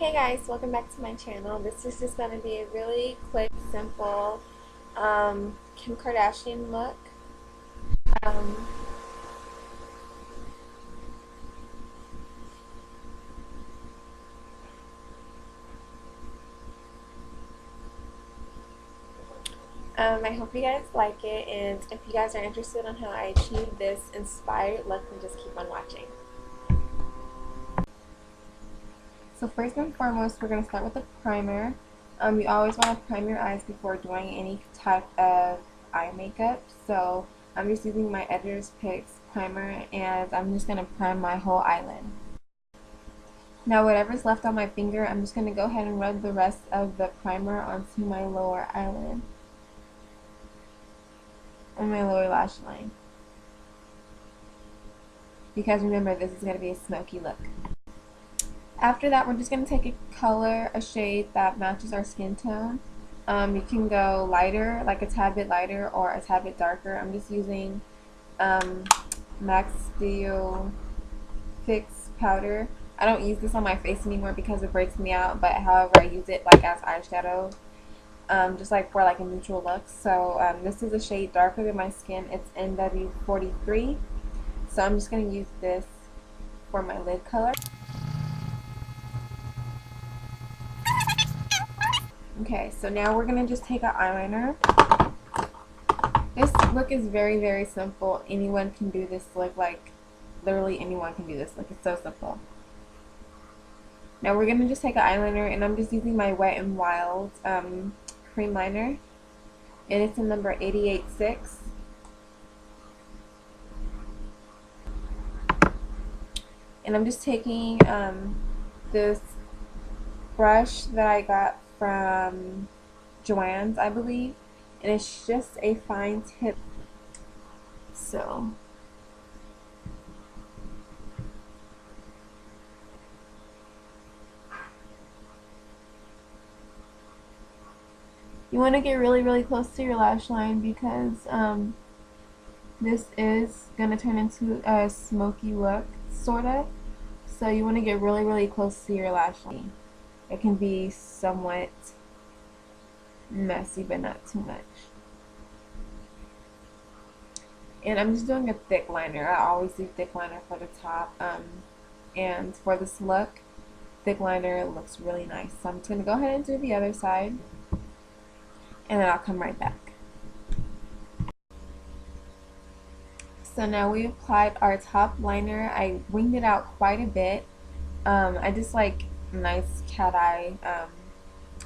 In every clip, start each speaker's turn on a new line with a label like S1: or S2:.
S1: Hey guys, welcome back to my channel. This is just going to be a really quick, simple Kim Kardashian look. Um, I hope you guys like it, and if you guys are interested in how I achieved this inspired look, then just keep on watching. So first and foremost, we're going to start with a primer. You always want to prime your eyes before doing any type of eye makeup. So I'm just using my Editor's Picks primer, and I'm just going to prime my whole eyelid. Now whatever's left on my finger, I'm just going to go ahead and rub the rest of the primer onto my lower eyelid and my lower lash line. Because remember, this is going to be a smoky look. After that, we're just going to take a shade that matches our skin tone. You can go lighter, like a tad bit lighter, or a tad bit darker. I'm just using Max Steel Fix powder. I don't use this on my face anymore because it breaks me out, but however, I use it like as eyeshadow, just like for like a neutral look. So this is a shade darker than my skin. It's NW43. So I'm just going to use this for my lid color. Okay, so now we're going to just take an eyeliner. This look is very, very simple. Anyone can do this look, like literally anyone can do this look. It's so simple. Now we're going to just take an eyeliner, and I'm just using my Wet n Wild cream liner, and it's in number 886. And I'm just taking this brush that I got from Joann's, I believe, and it's just a fine tip. So you want to get really, really close to your lash line because this is going to turn into a smoky look, sort of. So you want to get really, really close to your lash line. It can be somewhat messy, but not too much. And I'm just doing a thick liner. I always do thick liner for the top. And for this look, thick liner looks really nice. So I'm just going to go ahead and do the other side, and then I'll come right back. So now we applied our top liner. I winged it out quite a bit. I just like nice cat eye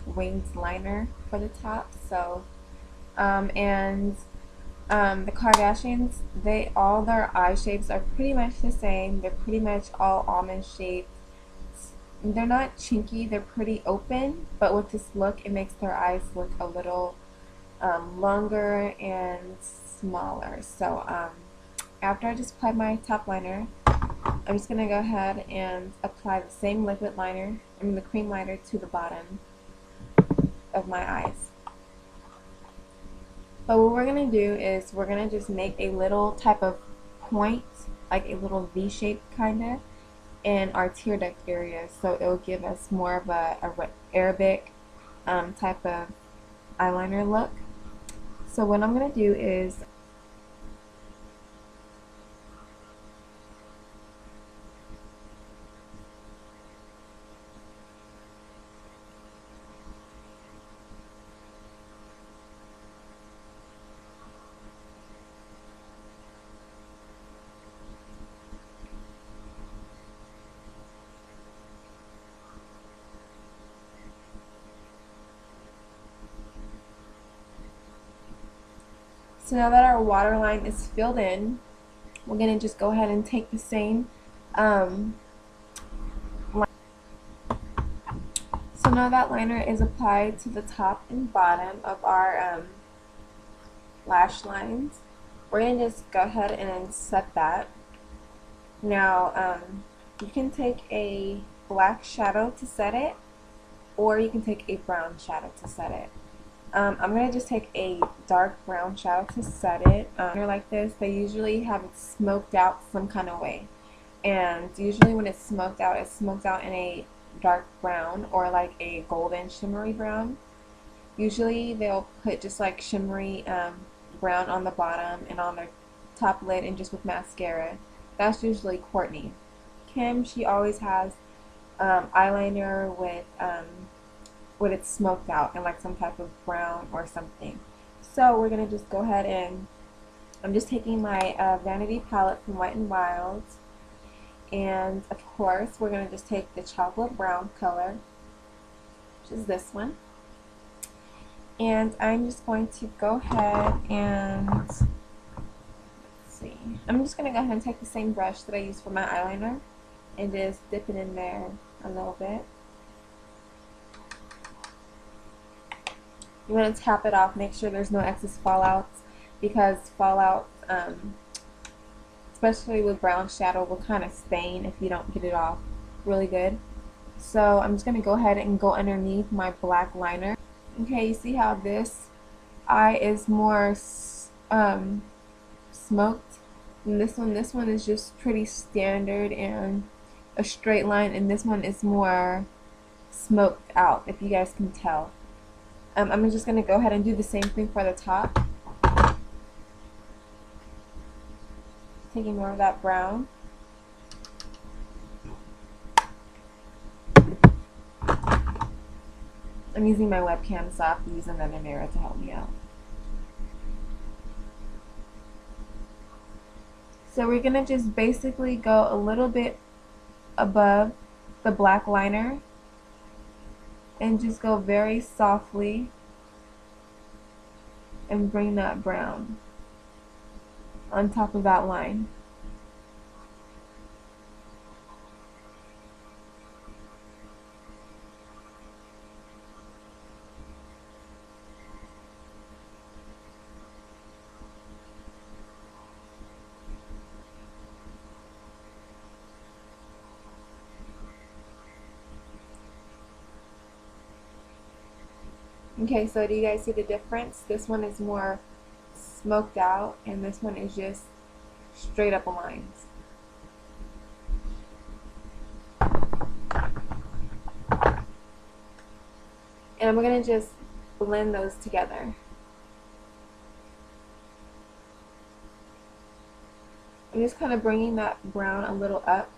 S1: winged liner for the top. So the Kardashians, all their eye shapes are pretty much the same. They're pretty much all almond shaped. They're not chinky, they're pretty open, but with this look it makes their eyes look a little longer and smaller. So after I just applied my top liner, I'm just going to go ahead and apply the same liquid liner, the cream liner, to the bottom of my eyes. But what we're going to do is we're going to just make a little type of point, like a little V shape kind of, in our tear duct area, so it will give us more of a Arabic type of eyeliner look. So what I'm going to do is so now that our waterline is filled in, we're going to just go ahead and take the same line. So now that liner is applied to the top and bottom of our lash lines. We're going to just go ahead and set that. Now you can take a black shadow to set it, or you can take a brown shadow to set it. I'm going to just take a dark brown shadow to set it. Like this, they usually have it smoked out some kind of way. And usually when it's smoked out in a dark brown or like a golden shimmery brown. Usually they'll put just like shimmery brown on the bottom and on their top lid and just with mascara. That's usually Courtney. Kim, she always has eyeliner with it smoked out and like some type of brown or something. So we're gonna just go ahead and I'm just taking my Vanity palette from Wet n Wild, and of course we're gonna just take the chocolate brown color, which is this one, and I'm just going to go ahead and let's see. I'm just gonna go ahead and take the same brush that I used for my eyeliner and just dip it in there a little bit. You want to tap it off, make sure there's no excess fallouts, because fallout, especially with brown shadow, will kind of stain if you don't get it off really good. So I'm just going to go ahead and go underneath my black liner. Okay, you see how this eye is more smoked than this one? This one is just pretty standard and a straight line, and this one is more smoked out, if you guys can tell. I'm just going to go ahead and do the same thing for the top. Taking more of that brown. I'm using my webcam, so I have to use another mirror to help me out. So we're going to just basically go a little bit above the black liner and just go very softly and bring that brown on top of that line. Okay, so do you guys see the difference? This one is more smoked out and this one is just straight up lines. And I'm going to just blend those together. I'm just kind of bringing that brown a little up.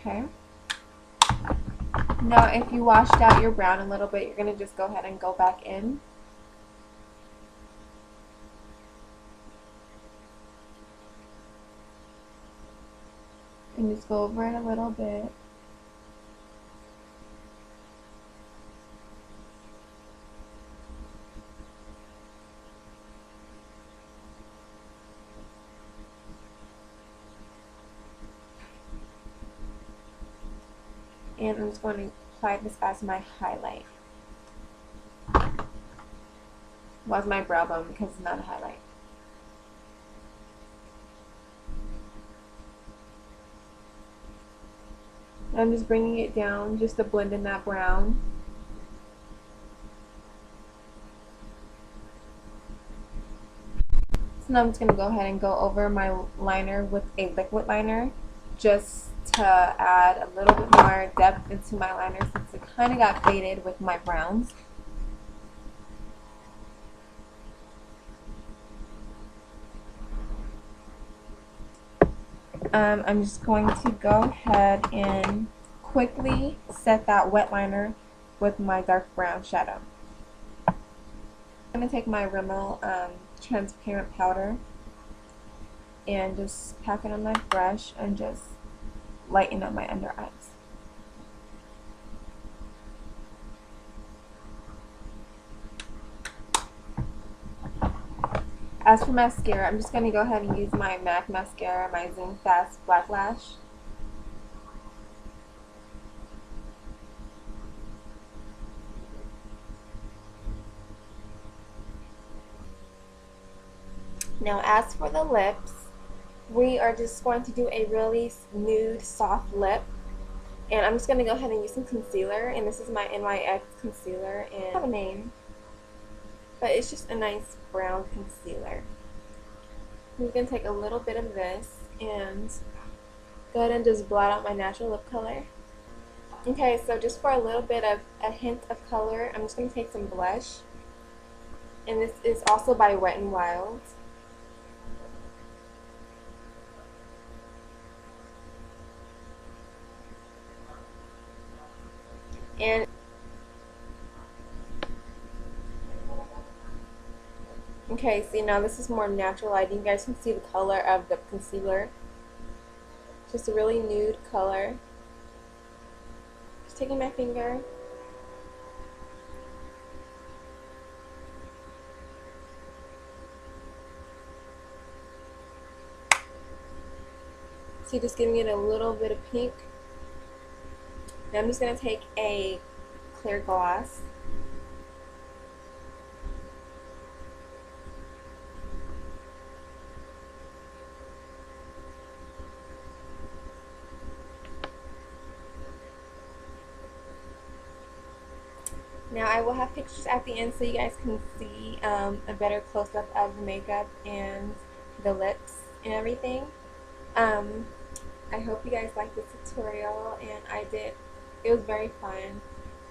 S1: Okay. Now if you washed out your brown a little bit, you're going to just go ahead and go back in. And just go over it a little bit. And I'm just going to apply this as my highlight. Well, as my brow bone, because it's not a highlight. And I'm just bringing it down just to blend in that brown. So now I'm just going to go ahead and go over my liner with a liquid liner, just to add a little bit more depth into my liner since it kind of got faded with my browns. I'm just going to go ahead and quickly set that wet liner with my dark brown shadow. I'm going to take my Rimmel transparent powder and just pack it on my brush and just lighten up my under eyes. As for mascara, I'm just going to go ahead and use my MAC mascara, my Zoom Fast Black Lash. Now as for the lips, we are just going to do a really nude soft lip. And I'm just going to go ahead and use some concealer. And this is my NYX concealer. And I have a name, but it's just a nice brown concealer. I'm going to take a little bit of this and go ahead and just blot out my natural lip color. Okay, so just for a little bit of a hint of color, I'm just going to take some blush. And this is also by Wet n Wild. And okay, see, now this is more natural lighting. You guys can see the color of the concealer. Just a really nude color. Just taking my finger. So just giving it a little bit of pink. Now I'm just going to take a clear gloss. Now I will have pictures at the end so you guys can see a better close-up of the makeup and the lips and everything. I hope you guys liked this tutorial, and I did. It was very fun. It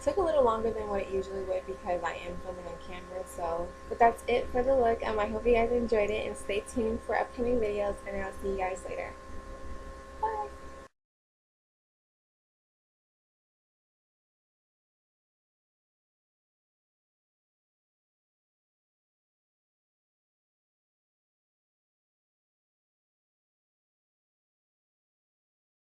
S1: took a little longer than what it usually would because I am filming on camera. But that's it for the look. I hope you guys enjoyed it, and stay tuned for upcoming videos, and I'll see you guys later.